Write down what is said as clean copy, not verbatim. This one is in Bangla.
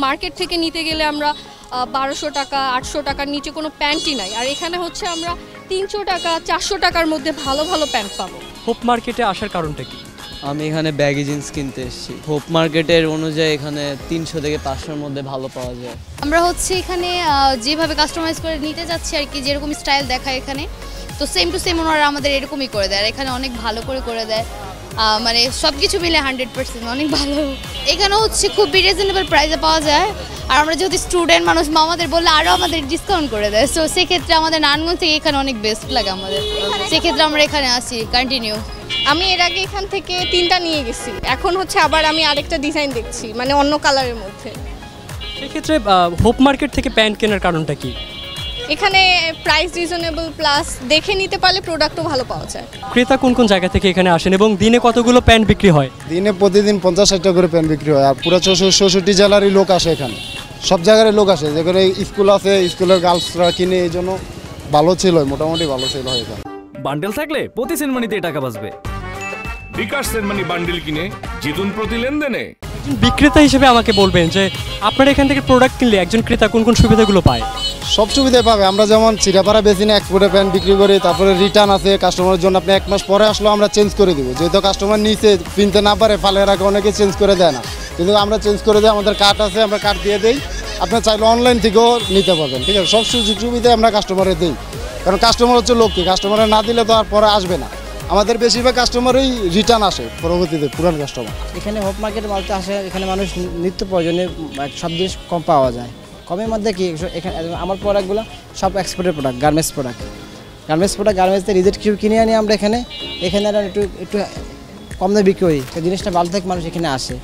মার্কেট থেকে নিতে গেলে আমরা 1200 টাকা 800 টাকার নিচে কোনো প্যান্টই নাই, আর এখানে হচ্ছে আমরা 300 টাকা 400 টাকার মধ্যে ভালো ভালো প্যান্ট পাবো। হোপ মার্কেটে আসার কারণটা কি? আমি এখানে ব্যাগি জিন্স কিনতে এসেছি। হোপ মার্কেটের অনুযায়ী এখানে 300 থেকে 500-এর মধ্যে ভালো পাওয়া যায়। আমরা হচ্ছে এখানে যেভাবে কাস্টমাইজ করে নিতে যাচ্ছি আর কি, যেরকম স্টাইল দেখায় এখানে, তো সেম টু সেম ওনারা আমাদের এরকমই করে দেয়। আর এখানে অনেক ভালো করে দেয়, মানে সব কিছু মিলে 100% অনেক ভালো। এখানে হচ্ছে খুবই রিজনেবল প্রাইসে পাওয়া যায়, আর আমরা যেহেতু স্টুডেন্ট মানুষ, মামাদের বললে আরও আমাদের ডিসকাউন্ট করে দেয়। সো সেক্ষেত্রে আমাদের নারায়ণগঞ্জ থেকে এখানে অনেক বেস্ট লাগে আমাদের, সেক্ষেত্রে আমরা এখানে আসি কন্টিনিউ। আমি এর আগে এখান থেকে 3টা নিয়ে গেছি, এখন হচ্ছে আবার আমি আরেকটা ডিজাইন দেখছি, মানে অন্য কালারের মধ্যে। সেক্ষেত্রে হোপ মার্কেট থেকে প্যান্ট কেনার কারণটা কি? এখানে প্রাইস রিজনেবল, প্লাস দেখে নিতে পারলে প্রোডাক্টও ভালো পাওয়া যায়। ক্রেতা কোন কোন জায়গা থেকে এখানে আসেন এবং দিনে কতগুলো প্যান্ট বিক্রি হয়? দিনে প্রতিদিন 50-60টা করে প্যান্ট বিক্রি হয়, আর পুরো 64 জেলারই লোক আসে এখানে, সব জায়গারই লোক আসে। যেখানে স্কুল আছে, স্কুলের গার্লসরা কিনে, এই জন্য ভালো ছিল, মোটামুটি ভালো ছিল হয় এখানে। বান্ডেল থাকলে প্রতি সেনমানিতে টাকা বাঁচবে। বিকাশ সেনমানি বান্ডেল কিনে জিতুন প্রতি লেনদেনে। বিক্রেতা হিসেবে আমাকে বলবেন যে আপনারা এখান থেকে প্রোডাক্ট কিনলে একজন ক্রেতা কোন কোন সুবিধাগুলো পায়? সব সুবিধাই পাবে। আমরা যেমন চিরাপাড়া বেসিনে এক্সপোর্টে প্যান্ট বিক্রি করি, তারপরে রিটার্ন আছে কাস্টমারের জন্য। আপনি 1 মাস পরে আসলেও আমরা চেঞ্জ করে দিব, যেহেতু কাস্টমার নিচে কিনতে না পারে, ফালে রাখে, অনেকে চেঞ্জ করে দেয় না, কিন্তু আমরা চেঞ্জ করে দিই। আমাদের কার্ড আছে, আমরা কার্ড দিয়ে দিই। আপনি চাইলে অনলাইন থেকেও নিতে পারবেন, ঠিক আছে? সব সুযোগ সুবিধা আমরা কাস্টমারের দিই, কারণ কাস্টমার হচ্ছে লক্ষ্মী। কাস্টমারের না দিলে তো আর পরে আসবে না। আমাদের বেশিরভাগ কাস্টমারই রিটার্ন আসে পরবর্তীতে, পুরান কাস্টমার। এখানে হোপ মার্কেটে মালতে আসে, এখানে মানুষ নিত্য প্রয়োজনীয় সব জিনিস কম পাওয়া যায়। কমের মধ্যে কি এখানে আমার প্রোডাক্টগুলো সব এক্সপোর্টের প্রোডাক্ট, গার্মেন্টস প্রোডাক্ট। গার্মেন্টসতে রিজেক্ট কিছু কিনে আনি আমরা এখানে একটু কম দামে বিক্রি করি, জিনিসটা ভালো থেকে মানুষ এখানে আসে।